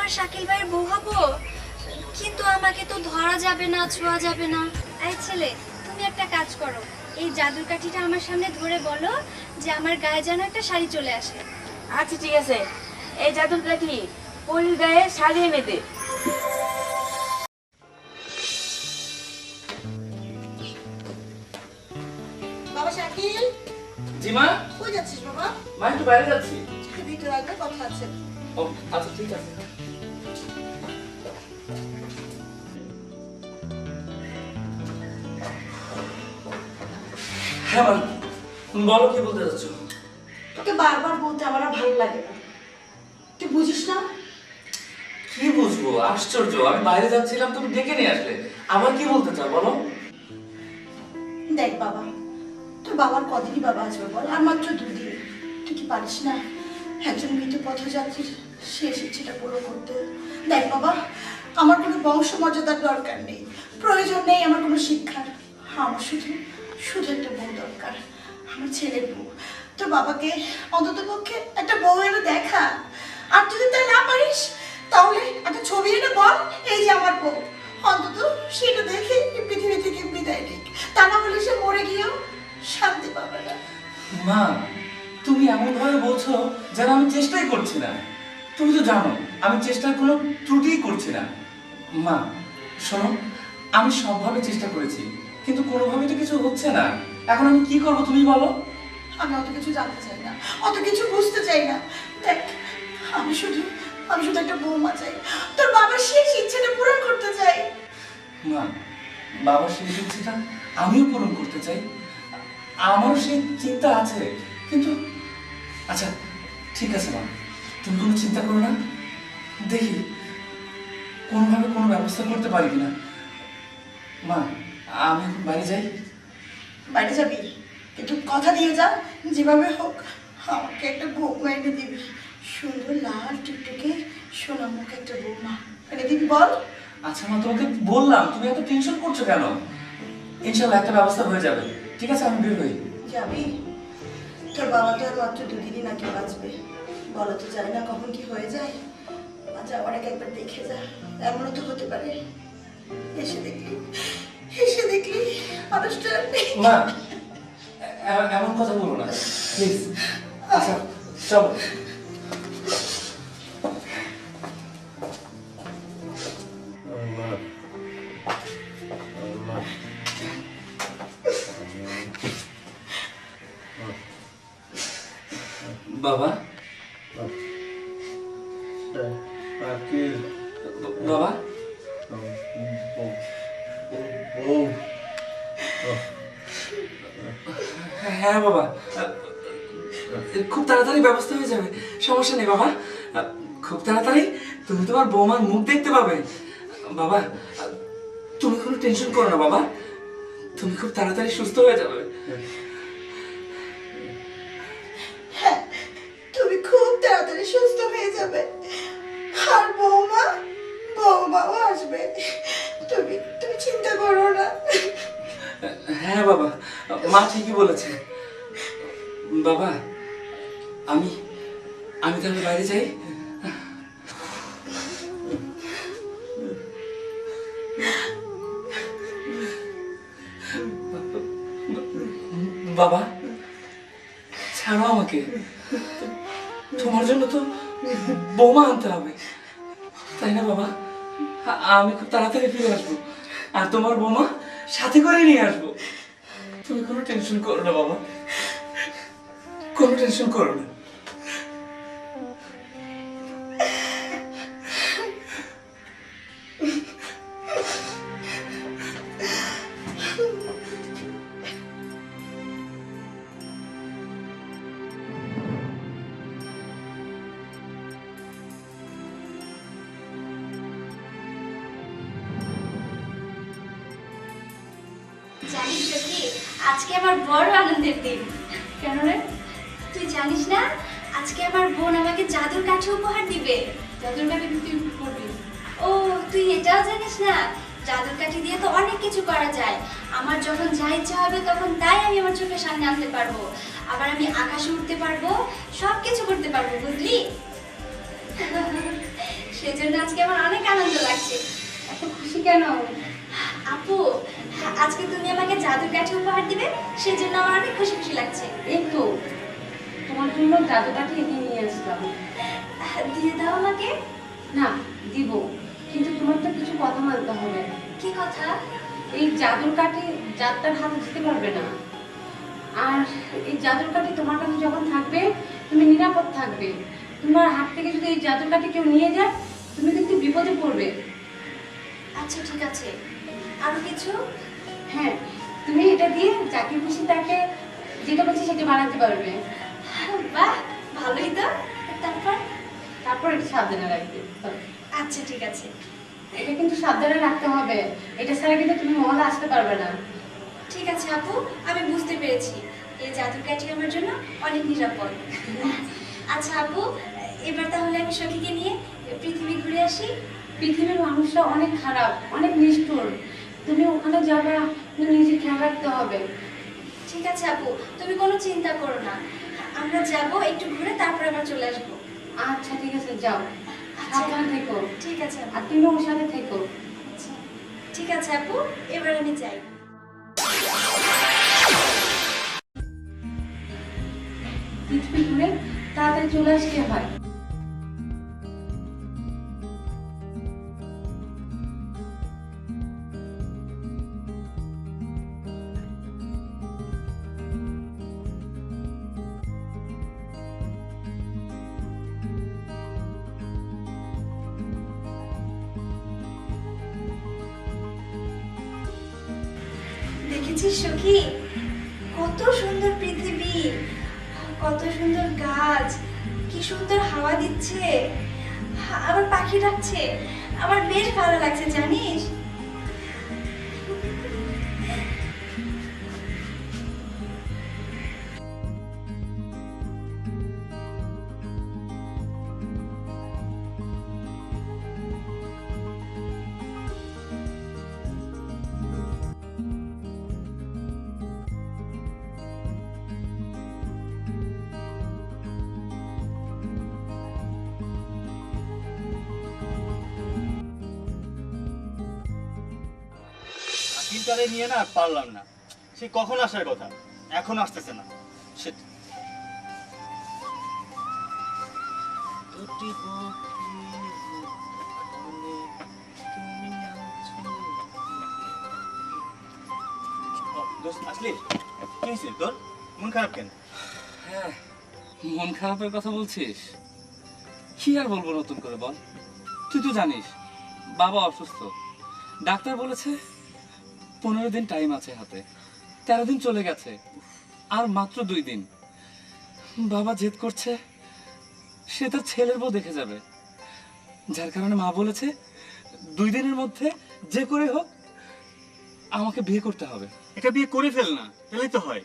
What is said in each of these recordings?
আমার শাকিল ভাইয়ের বউ হব, কিন্তু আমাকে তো ধরা যাবে না, ছোঁয়া যাবে না। এই ছেলে, তুমি একটা কাজ করো, এই জাদুর কাঠিটা আমার সামনে ধরে বলো যে আমার গায়ে যেন একটা শাড়ি চলে আসে। আচ্ছা ঠিক আছে, এই জাদুর কাঠি পরীর গায়ে শাড়ি এনে দে। বাবা শাকিল, জি মা। কই যাচ্ছিস বাবা? মা একটু বাইরে যাচ্ছি। ভিতরে রাখবে, কথা আছে। ও আচ্ছা ঠিক আছে। হ্যাঁ মা, বলো কি বলতে চাচ্ছ? তোকে বারবার বলতে আমার আর ভালো লাগে না, তুই বুঝিস না? কি বুঝবো, আশ্চর্য, আমি বাইরে যাচ্ছিলাম তুমি ডেকে নিয়ে আসলে। আবার কি বলতে চাও বলো? দেখ বাবা, তোর বাবার কদিনই বাবা আসবে বল, আর মাত্র 2 দিন। তুই কি পারিস না একজন মৃত পথযাত্রীর শেষ ইচ্ছেটা পুরো করতে? দেখ বাবা, আমার কোনো বংশ মর্যাদার দরকার নেই, প্রয়োজন নেই আমার কোনো শিক্ষার। আমার শুধু শুধু একটা বউ দরকার, আমার ছেলের বউ। তোর বাবাকে অন্তত পক্ষে একটা বউ এনে দেখা, আর যদি তাই না পারিস তাহলে একটা ছবি এনে বল এই যে আমার বউ, অন্তত সেটা দেখে এই পৃথিবী থেকে বিদায় নিক। তা না হলে সে মরে গিয়েও শান্তি পাবে না। মা, তুমি এমন ভাবে বলছো যেন আমি চেষ্টাই করছি না। তুমি তো জানো আমি চেষ্টার কোনো ত্রুটিই করছি না। মা শোনো, আমি সবভাবে চেষ্টা করেছি, কিন্তু কোনোভাবেই তো কিছু হচ্ছে না। এখন আমি কি করবো তুমি বলো? আমি অত কিছু জানতে চাই না, অত কিছু বুঝতে চাই না। দেখ, আমি শুধু একটা বৌমা চাই, তোর বাবার শেষ ইচ্ছেটা পূরণ করতে চাই। মা, বাবার সেই ইচ্ছেটা আমিও পূরণ করতে চাই, আমারও সেই চিন্তা আছে, কিন্তু আচ্ছা ঠিক আছে মা, তুমি কোনো চিন্তা করো না, দেখি কোনোভাবে কোনো ব্যবস্থা করতে পারি কিনা। মা, আমি এখন বাড়ি যাই। বাইরে যাবি, কিন্তু কথা দিয়ে যা যেভাবে হোক আমাকে একটা বৌমা এনে দিবি, সুন্দর লাল টুকটুকে সোনামুখে একটা বৌমা এনে দিবি বল। আচ্ছা মা, তোমাকে বললাম, তুমি এত টেনশন করছো কেন? ইনশাল্লাহ একটা ব্যবস্থা হয়ে যাবে। ঠিক আছে, আমি বের হই। যাবি? তোর বাবা তো আর মাত্র 2 দিনই নাকি বাঁচবে, বলা তো যায় না কখন কি হয়ে যায়। যাওয়ার আগে একবার দেখে যা, এমনও তো হতে পারে এসে দেখলি মানুষটা নেই। মা, এমন কথা বলো না প্লিজ। আচ্ছা চলো। বাবা, বাবা, হ্যাঁ বাবা, খুব তাড়াতাড়ি ব্যবস্থা হয়ে যাবে, সমস্যা নেই বাবা। খুব তাড়াতাড়ি তুমি তোমার বৌমার মুখ দেখতে পাবে। বাবা, তুমি কোনো টেনশন করো না বাবা, তুমি খুব তাড়াতাড়ি সুস্থ হয়ে যাবে। হ্যাঁ, তুমি খুব তাড়াতাড়ি সুস্থ হয়ে যাবে, আর বৌমাও আসবে। তুমি চিন্তা করো না। হ্যাঁ বাবা, মা ঠিকই বলেছে। বাবা, আমি তাহলে বাইরে যাই। বাবা, ছাড়ো আমাকে, তোমার জন্য তো বৌমা আনতে হবে, তাই না বাবা? আমি খুব তাড়াতাড়ি ফিরে আসবো, আর তোমার বৌমা সাথে করে নিয়ে আসবো। তুমি কোনো টেনশন করো না বাবা, কোনো টেনশন করো না। জানিস কি, আজকে আমার বড় আনন্দের দিন। কেন রে? তুই জানিস না আজকে আমার বোন আমাকে জাদুর কাঠি উপহার দিবে। জাদুর কাঠি তুই পড়বি? ও, তুই এটাও জানিস না? জাদুর কাঠি দিয়ে তো অনেক কিছু করা যায়। আমার যখন যা ইচ্ছা হবে তখন তাই আমি আমার চোখের সামনে আনতে পারবো। আবার আমি আকাশে উঠতে পারবো, সব কিছু করতে পারবো, বুঝলি? সেজন্য আজকে আমার অনেক আনন্দ লাগছে। এত খুশি কেন? আপু, আজকে তুমি আমাকে জাদুর কাঠি উপহার দিবে, সেজন্য আমার অনেক খুশি খুশি লাগছে। এই তো তোমার জন্য জাদু কাঠি এগিয়ে নিয়ে আসলাম। দিয়ে দাও আমাকে। না, দিব, কিন্তু তোমার তো কিছু কথা মানতে হবে। কি কথা? এই জাদুর কাঠি যাত্রার হাতে দিতে পারবে না। আর এই জাদুর কাঠি তোমার কাছে যখন থাকবে তুমি নিরাপদ থাকবে। তোমার হাত থেকে যদি এই জাদুর কাঠি কেউ নিয়ে যায় তুমি কিন্তু বিপদে পড়বে। আচ্ছা ঠিক আছে, আরো কিছু? হ্যাঁ, তুমি এটা দিয়ে যাকে খুশি তাকে যেটা বলছি সেটা বানাতে পারবে। বাহ, ভালোই তো। তারপর? তারপর এটা সাবধানে রাখবে। আচ্ছা ঠিক আছে। এটা কিন্তু সাবধানে রাখতে হবে, এটা ছাড়া কিন্তু তুমি মহলে আসতে পারবে না। ঠিক আছে আপু, আমি বুঝতে পেরেছি এই জাদুর কাঠি আমার জন্য অনেক নিরাপদ। আচ্ছা আপু, এবার তাহলে আমি সখীকে নিয়ে পৃথিবী ঘুরে আসি। পৃথিবীর মানুষরা অনেক খারাপ, অনেক নিষ্ঠুর। তুমি ওখানে যাবে, তুমি নিজে খেয়াল রাখতে হবে। ঠিক আছে আপু, তুমি কোনো চিন্তা করো না, আমরা যাব একটু ঘুরে তারপর আবার চলে আসবো। আচ্ছা ঠিক আছে, যাও, আচ্ছা। সাবধানে থেকো। ঠিক আছে আপু। আর তুমি ওর সাথে থেকো। আচ্ছা, ঠিক আছে আপু, এবার আমি যাই। পৃথিবী ঘুরে তাড়াতাড়ি চলে আসতে হয়। দেখেছিস সখী, কত সুন্দর পৃথিবী, কত সুন্দর গাছ, কি সুন্দর হাওয়া দিচ্ছে, আবার পাখি ডাকছে। আমার বেশ ভালো লাগছে জানিস। আকিলটারে নিয়ে না আর পারলাম না। সে কখন আসার কথা, এখন আসতেছে না। সে আসলি কি হয়েছে তোর? মন খারাপ কেন? হ্যাঁ, মন খারাপের কথা বলছিস? কি আর বলবো নতুন করে বল? তুই তো জানিস বাবা অসুস্থ। ডাক্তার বলেছে 15 দিন টাইম আছে হাতে। 13 দিন চলে গেছে, আর মাত্র 2 দিন। বাবা জেদ করছে সে তার ছেলের বউ দেখে যাবে, যার কারণে মা বলেছে 2 দিনের মধ্যে যে করে হোক আমাকে বিয়ে করতে হবে। এটা বিয়ে করে ফেল না, তাহলেই তো হয়।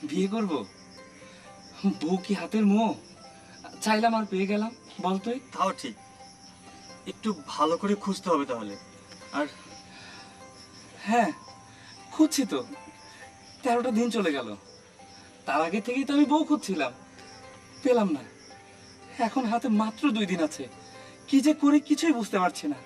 বিয়ে করব? বউ কি হাতের মোহ? চাইলাম আর পেয়ে গেলাম, বল তুই? তাও ঠিক, একটু ভালো করে খুঁজতে হবে তাহলে। আর হ্যাঁ, খুঁজছি তো। 13টা দিন চলে গেল, তার আগে থেকেই তো আমি বউ খুঁজছিলাম, পেলাম না। এখন হাতে মাত্র 2 দিন আছে, কি যে করি কিছুই বুঝতে পারছি না।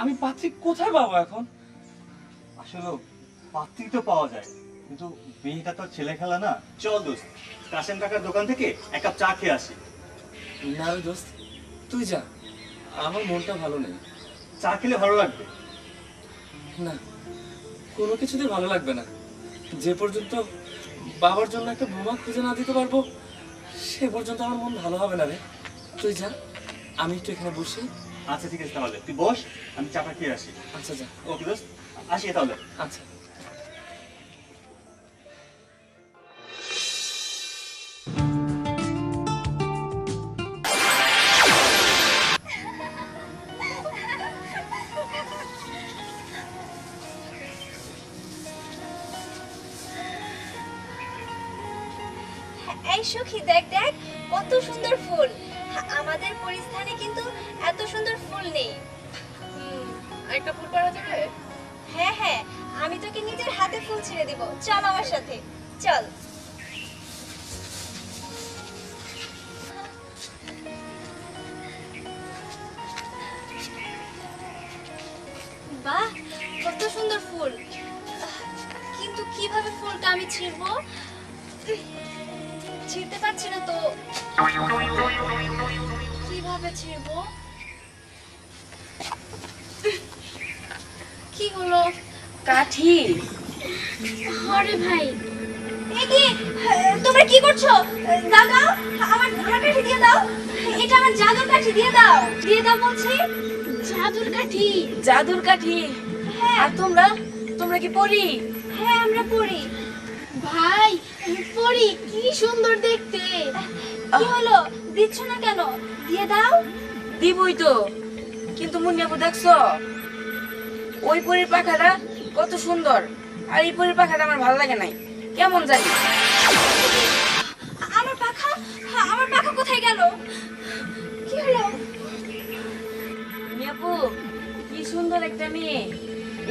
আমি পাত্রী কোথায় পাবো এখন? আসলে পাত্রী তো পাওয়া যায়, কিন্তু বিয়েটা তো ছেলে খেলা না। চল দোস্ত, কাশেম কাকার দোকান থেকে এক কাপ চা খেয়ে আসি। না রে দোস্ত, তুই যা, আমার মনটা ভালো নেই। চা খেলে ভালো লাগবে। না, কোনো কিছুতেই ভালো লাগবে না। যে পর্যন্ত বাবার জন্য একটা বোমা খুঁজে না দিতে পারবো, সে পর্যন্ত আমার মন ভালো হবে না রে। তুই যা, আমি একটু এখানে বসি। আচ্ছা ঠিক আছে, তাহলে তুই বস, আমি চাটা খেয়ে আসি। আচ্ছা যা। ওকে দোস্ত, আসি তাহলে। আচ্ছা। এই সুখী, দেখ দেখ কত সুন্দর ফুল। আমাদের পরিস্থানে কিন্তু এত সুন্দর ফুল নেই। একটা ফুল পাওয়া যাবে? হ্যাঁ হ্যাঁ, আমি তোকে নিজের হাতে ফুল ছিঁড়ে দিব, চল আমার সাথে চল। বাহ, কত সুন্দর ফুল। কিন্তু কিভাবে ফুলটা আমি ছিঁড়বো? ছিঁড়তে পারছি না তো, কিভাবে ছিঁড়বো? কি হলো? কাঠি। আরে ভাই, এ কি তোমরা কি করছো? দাও দাও, আমার কাঠি দিয়ে দাও। এটা আমার জাদুর কাঠি, দিয়ে দাও, দিয়ে দাও বলছি। জাদুর কাঠি? জাদুর কাঠি? হ্যাঁ। আর তোমরা তোমরা কি পড়ি? হ্যাঁ, আমরা পড়ি। ভাই পড়ি, কি সুন্দর দেখতে। কি হলো, দিচ্ছ না কেন? দিয়ে দাও। দিবই তো, কিন্তু মুন্নিয়াপু দেখছো ওই পরীর পাখাটা কত সুন্দর, আর এই পরীর পাখাটা আমার ভালো লাগে নাই, কেমন জানি। আমার পাখা, আমার পাখা কোথায় গেল? কি হলো? মুন্নিয়াপু, কি সুন্দর একটা মেয়ে,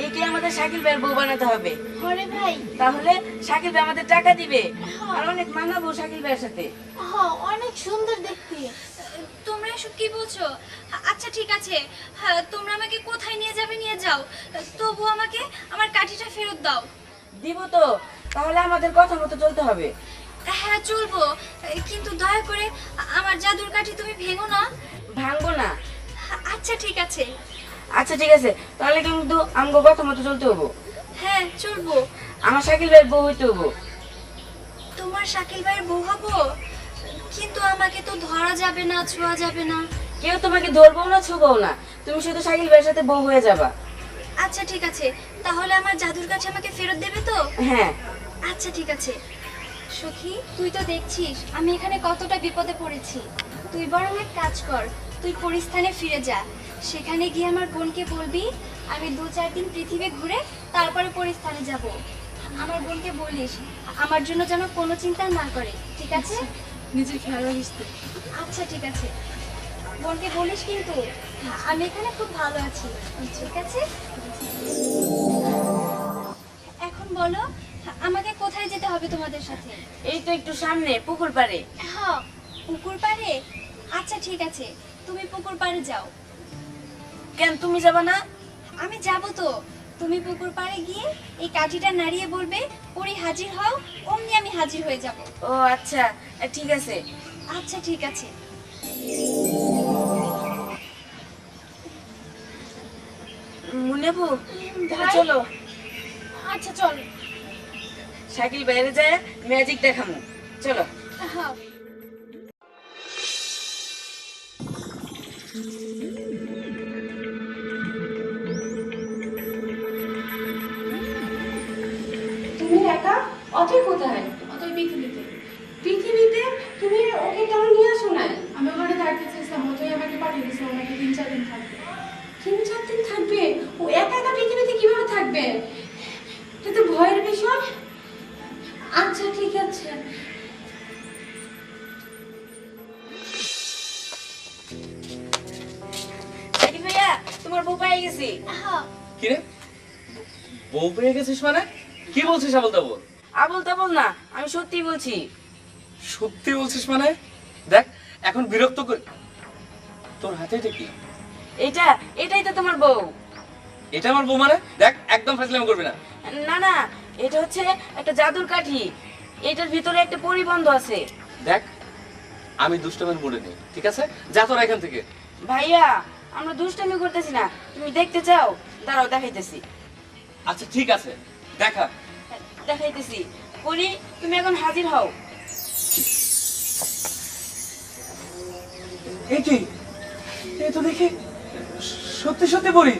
একে আমাদের শাকিল ভাইয়ের বউ বানাতে হবে। আরে ভাই, তাহলে শাকিল ভাই আমাদের টাকা দিবে, আর অনেক মানাবো শাকিল ভাইয়ের সাথে। হ্যাঁ অনেক সুন্দর দেখতে। তোমরা এসব কি বলছো? আচ্ছা ঠিক আছে, হ্যাঁ তোমরা আমাকে কোথায় নিয়ে যাবে নিয়ে যাও, তবু আমাকে আমার কাঠিটা ফেরত দাও। দিব তো, তাহলে আমাদের কথা মতো চলতে হবে। হ্যাঁ চলবো, কিন্তু দয়া করে আমার জাদুর কাঠি তুমি ভেঙো না। ভাঙবো না। আচ্ছা ঠিক আছে। আচ্ছা ঠিক আছে, তাহলে কিন্তু আমগো কথা মতো চলতে হবো। হ্যাঁ চলবো। আমার শাকিল ভাইয়ের বউ হইতে হবো। তোমার শাকিল ভাইয়ের বউ হবো, কিন্তু আমাকে তো ধরা যাবে না, ছোঁয়া যাবে না। কেউ তোমাকে ধরবো না, ছুবও না, তুমি শুধু শাকিল ভাইয়ের সাথে বউ হয়ে যাবা। আচ্ছা ঠিক আছে, তাহলে আমার জাদুর কাছে আমাকে ফেরত দেবে তো? হ্যাঁ। আচ্ছা ঠিক আছে। সখী, তুই তো দেখছিস আমি এখানে কতটা বিপদে পড়েছি। তুই বরং এক কাজ কর, তুই পরিস্থানে ফিরে যা, সেখানে গিয়ে আমার বোনকে বলবি আমি 2-4 দিন পৃথিবী ঘুরে তারপরে পরিস্থানে যাব। আমার বোনকে বলিস আমার জন্য যেন কোনো চিন্তা না করে, ঠিক আছে? নিজের খেয়াল রাখিস তো। আচ্ছা ঠিক আছে, বোনকে বলিস কিন্তু আমি এখানে খুব ভালো আছি, ঠিক আছে? এখন বলো আমাকে কোথায় যেতে হবে তোমাদের সাথে? এই তো একটু সামনে পুকুর পাড়ে। হ্যাঁ, পুকুর পাড়ে? আচ্ছা ঠিক আছে, তুমি পুকুর পাড়ে যাও। কেন তুমি যাবা না? আমি যাব তো। তুমি পুকুর পাড়ে গিয়ে এই কাঠিটা নাড়িয়ে বলবে পরি হাজির হও, অমনি আমি হাজির হয়ে যাব। ও আচ্ছা, ঠিক আছে। আচ্ছা ঠিক আছে। মুন্নিয়াপু, ভাই? চলো আচ্ছা চল। শাকিল বাইরে যায় ম্যাজিক দেখামু, চলো। হ্যাঁ। তুমি একা? অতই কোথায়? অতই পৃথিবীতে। পৃথিবীতে? তুমি ওকে কেন নিয়ে আসো না? আমি ওখানে থাকতে চেয়েছিলাম, অতই আমাকে পাঠিয়ে দিয়েছে, ওনাকে 3-4 দিন থাকবে। 3-4 দিন থাকবে? ও একা একা পৃথিবীতে কিভাবে থাকবে? এটা তো ভয়ের বিষয়। আচ্ছা ঠিক আছে। শাকিল ভাইয়া, তোমার বউ পেয়ে গেছি। হ্যাঁ। কি রে, বউ পেয়ে গেছিস মানে? কি বলছিস আবল তাবল? আবল তাবল না, আমি সত্যি বলছি। সত্যি বলছিস মানে? দেখ, এখন বিরক্ত কর। তোর হাতে এটা কি? এটাই তো তোমার বউ। এটা আমার বউ মানে? দেখ একদম ফাজলামি করবি না। না না, এটা হচ্ছে একটা জাদুর কাঠি। এটার ভিতরে একটা পরিবন্ধ আছে। দেখ আমি দুষ্টমের মুডে নেই, ঠিক আছে? যা তোরা এখান থেকে। ভাইয়া, আমরা দুষ্টামি করতেছি না, তুমি দেখতে চাও? দাঁড়াও, দেখাইতেছি। আচ্ছা ঠিক আছে, দেখা। দেখাইতেছি। পরি, তুমি এখন হাজির হও। এই কি, এই তো দেখি সত্যি সত্যি পড়ি।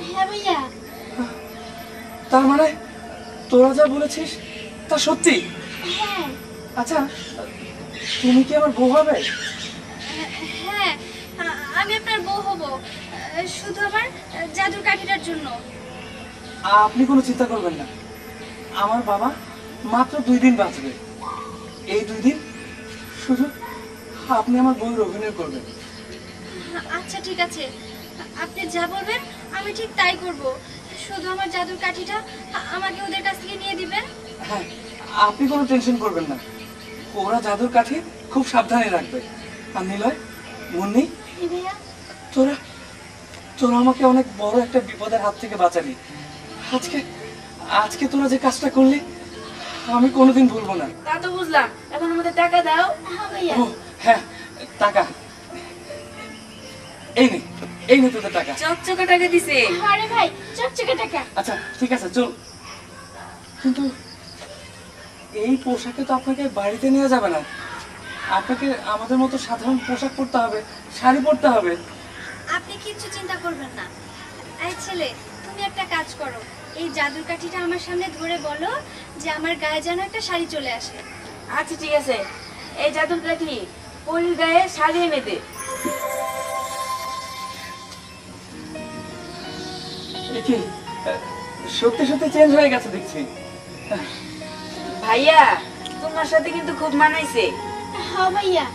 হ্যাঁ ভাইয়া। তার মানে তোরা যা বলেছিস তা সত্যি? হ্যাঁ আচ্ছা তুমি কি আমার বউ হবে? হ্যাঁ, আমি আপনার বউ হব, শুধু আমার জাদুর কাঠিটার জন্য। আপনি কোনো চিন্তা করবেন না, আমার বাবা মাত্র 2 দিন বাঁচবে। এই 2 দিন শুধু আপনি আমার বউয়ের অভিনয় করবেন। আচ্ছা ঠিক আছে, আপনি যা বলবেন আমি ঠিক তাই করব। শুধু আমার জাদুর কাঠিটা আমাকে ওদের কাছ থেকে নিয়ে দিবেন। হ্যাঁ, আপনি কোনো টেনশন করবেন না, ওরা জাদুর কাঠি খুব সাবধানে রাখবে। আর নিলয়, মুন্নি, ভাইয়া, তোরা তোরা আমাকে অনেক বড় একটা বিপদের হাত থেকে বাঁচালি। আজকে আজকে তোরা যে কাজটা করলি আমি কোনোদিন ভুলবো না। তা তো বুঝলাম, এখন আমাদের টাকা দাও। হ্যাঁ ভাইয়া। ও হ্যাঁ, টাকা এই নে, এই নে তোদের টাকা। চকচকে টাকা দিছে। আরে ভাই, চকচকে টাকা। আচ্ছা ঠিক আছে, চল। কিন্তু এই পোশাকে তো আপনাকে বাড়িতে নেওয়া যাবে না, আপনাকে আমাদের মতো সাধারণ পোশাক পরতে হবে, শাড়ি পরতে হবে। আপনি কিচ্ছু চিন্তা করবেন না। এই ছেলে, তুমি একটা কাজ করো, এই জাদুর কাঠিটা আমার সামনে ধরে বলো যে আমার গায়ে যেন একটা শাড়ি চলে আসে। আচ্ছা ঠিক আছে, এই জাদুর কাঠি পরির গায়ে শাড়ি এনে দে। এ কি, সত্যি সত্যি চেঞ্জ হয়ে গেছে দেখছি। ভাইয়া, তোমার সাথে কিন্তু খুব মানাইছে। হ্যাঁ ভাইয়া,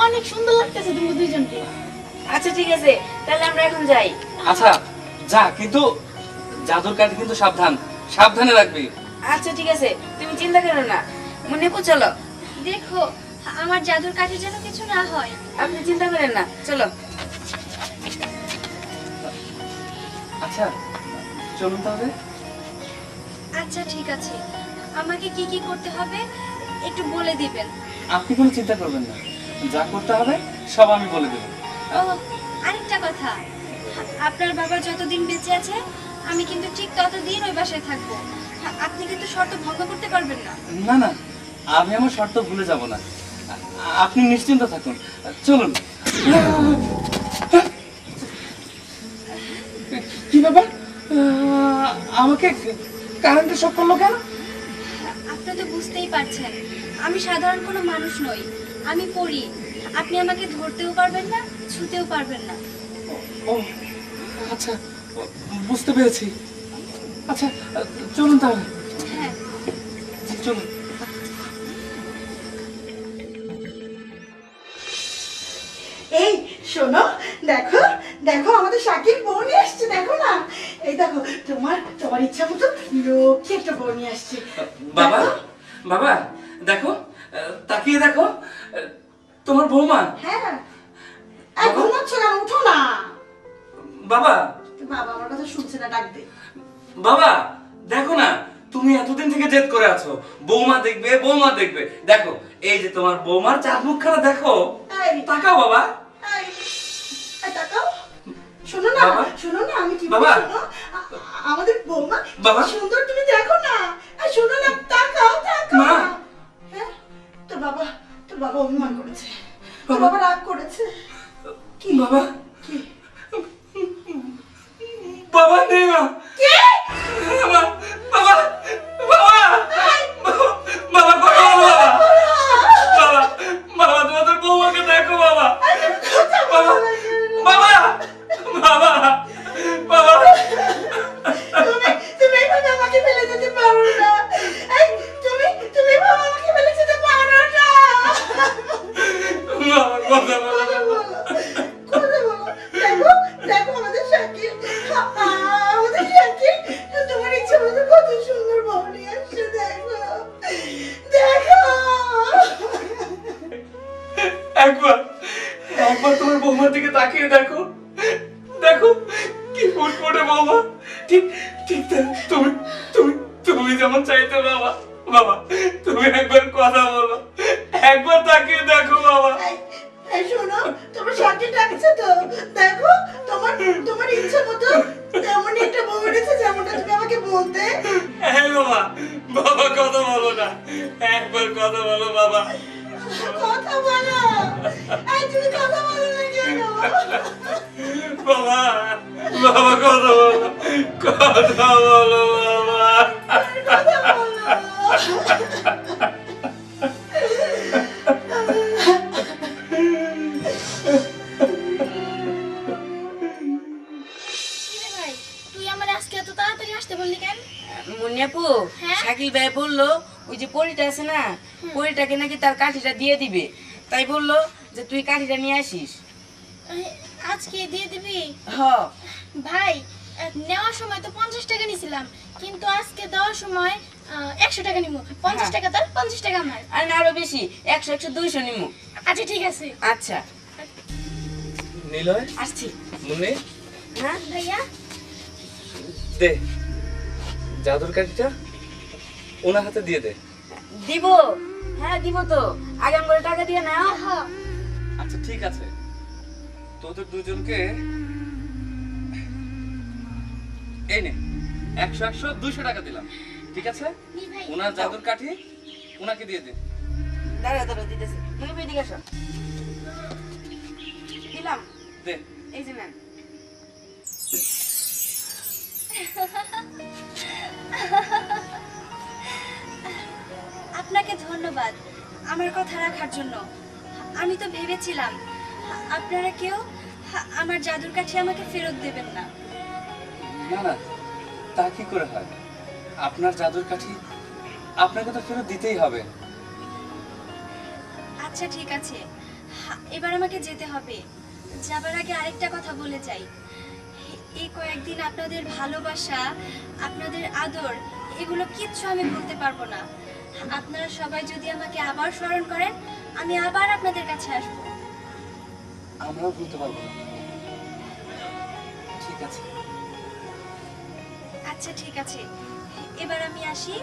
অনেক সুন্দর লাগতেছে তুমি দুইজনকে। আচ্ছা ঠিক আছে, তাহলে আমরা এখন যাই। আচ্ছা যা, কিন্তু জাদুর কাঠি কিন্তু সাবধান, সাবধানে রাখবি। আচ্ছা ঠিক আছে, তুমি চিন্তা করো না। মনে কো, চলো। দেখো আমার জাদুর কাঠি যেন কিছু না হয়। আপনি চিন্তা করেন না, চলো। আচ্ছা চলুন তাহলে। আচ্ছা ঠিক আছে, আমাকে কি কি করতে হবে একটু বলে দিবেন। আপনি কোনো চিন্তা করবেন না, যা করতে হবে সব আমি বলে দেবো। ও আরেকটা কথা, আপনার বাবা যতদিন বেঁচে আছে আমি কিন্তু ঠিক ততদিন ওই বাসায় থাকবো। আপনি কিন্তু শর্ত ভঙ্গ করতে পারবেন না। না না, আমি আমার শর্ত ভুলে যাব না, আপনি নিশ্চিন্ত থাকুন। চলুন। কি ব্যাপার, আমাকে কারেন্টে শক করলো কেন? আপনি তো বুঝতেই পারছেন আমি সাধারণ কোনো মানুষ নই, আমি পড়ি। আপনি আমাকে ধরতেও পারবেন না, ছুঁতেও পারবেন না। ও আচ্ছা, বুঝতে পেরেছি। আচ্ছা চলুন তাহলে। হ্যাঁ, চলুন। এই শোনো, দেখো দেখো আমাদের শাকিল বউ নিয়ে আসছে, দেখো না। এই দেখো, তোমার তোমার ইচ্ছা মতো লক্ষ্মী একটা বউ নিয়ে আসছে। বাবা, দেখো। বাবা দেখো, তাকিয়ে দেখো, তোমার বৌমা। হ্যাঁ, এই ঘুমাচ্ছ কেন? উঠো না। বাবা, বাবা আমার কথা শুনছে না, ডাক দে। বাবা দেখো না, তুমি এতদিন থেকে জেদ করে আছো বৌমা দেখবে, বৌমা দেখবে। দেখো এই যে তোমার বৌমার চার মুখখানা দেখো। এই, তাকাও বাবা। এই, এই তাকাও। শোনো না, বাবা। শোনো না, আমি কি বাবা। বলি শোনো। আমাদের বৌমা কি বাবা। সুন্দর, তুমি দেখো না। এই শোনো না, তাকাও তাকাও। মা। হ্যাঁ, তোর বাবা অভিমান করেছে, তোর বাবা। বাবা রাগ করেছে। কি বাবা? কি? বাবা নেই মা। কি? বাবা, বাবা, বাবা, বাবা করো বাবা, বাবা, বাবা তোমাদের বৌমাকে দেখো বাবা, বাবা, বাবা, বাবা, বাবা। তুমি এইভাবে আমাকে ফেলে যেতে পারো না। এই, তুমি এইভাবে আমাকে ফেলে যেতে পারো না। বাবা কথা বলো। কথা বলো, কথা বলো। দেখো, দেখো আমাদের শাকিল, আমাদের শাকিল তোমার ইচ্ছা মতো কত সুন্দর বউ নিয়ে আসছে। দেখো, দেখো। একবার একবার তোমার বৌমার দিকে তাকিয়ে দেখো, দেখো কি ফুটফুটে বাবা, ঠিক ঠিক তাই। তুমি তুমি তুমি যেমন চাইতে বাবা। বাবা তুমি একবার কথা বলো, একবার তাকিয়ে দেখো বাবা। এই শোনো, তোমার শান্তি ডাকছে তো, দেখো তোমার তোমার ইচ্ছা মতো তেমনই একটা বউ এনেছে, যেমনটা তুমি আমাকে বলতে। হ্যাঁ বাবা, বাবা কথা বলো না, একবার কথা বলো বাবা। কথা বলো, এই তুমি কথা বলো না কেন? বাবা বাবা কথা বলো, কথা বলো বাবা। কথা বলো। কিরে ভাই, তুই আমার আজকে এত তাড়াতাড়ি আসতে বললি কেন? মুন্নিয়াপু হ্যাঁ? শাকিল ভাই বললো ওই যে পরিটা আছে না, পরিটাকে নাকি তার কাঠিটা দিয়ে দিবে, তাই বললো যে তুই কাঠিটা নিয়ে আসিস। আজকে দিয়ে দিবি? হ ভাই, নেওয়ার সময় তো 50 টাকা নিছিলাম, কিন্তু আজকে দেওয়ার সময় 100 টাকা নিবো। 50 টাকা তার, 50 টাকা আমার। আর না আরো বেশি, 100 100 200 নিমু। আচ্ছা ঠিক আছে। আচ্ছা নিলয়, আসছি। মুন্নি, হ্যাঁ ভাইয়া, দে জাদুর কাঠিটা ওনার হাতে দিয়ে দে। দিব, হ্যাঁ দিব তো, আগে আমার টাকা দিয়ে নাও। হ্যাঁ আচ্ছা ঠিক আছে, তোদের দুজনকে এই নে 100 100 200 টাকা দিলাম, ঠিক আছে? নি ভাই। ওনার জাদুর কাঠি ওনাকে দিয়ে দে। দাঁড়া দাঁড়া দিতেছি, তুমি এদিকে আসো। দিলাম, দে। এই যে নেন। আপনাকে ধন্যবাদ আমার কথা রাখার জন্য। আমি তো ভেবেছিলাম আপনারা কেউ আমার জাদুর কাঠি আমাকে ফেরত দেবেন না। না না, তা কি করে হয়? আপনার জাদুর কাঠি আপনাকে তো ফেরত দিতেই হবে। আচ্ছা ঠিক আছে, এবার আমাকে যেতে হবে। যাবার আগে আরেকটা কথা বলে যাই। এই কয়েকদিন আপনাদের ভালোবাসা, আপনাদের আদর, এগুলো কিচ্ছু আমি ভুলতে পারবো না। আপনারা সবাই যদি আমাকে আবার স্মরণ করেন, আমি আবার আপনাদের কাছে আসবো। আমরাও ভুলতে পারবো না। ঠিক আছে। আচ্ছা ঠিক আছে, এবার আমি আসি।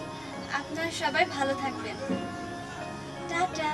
আপনারা সবাই ভালো থাকবেন। টাটা।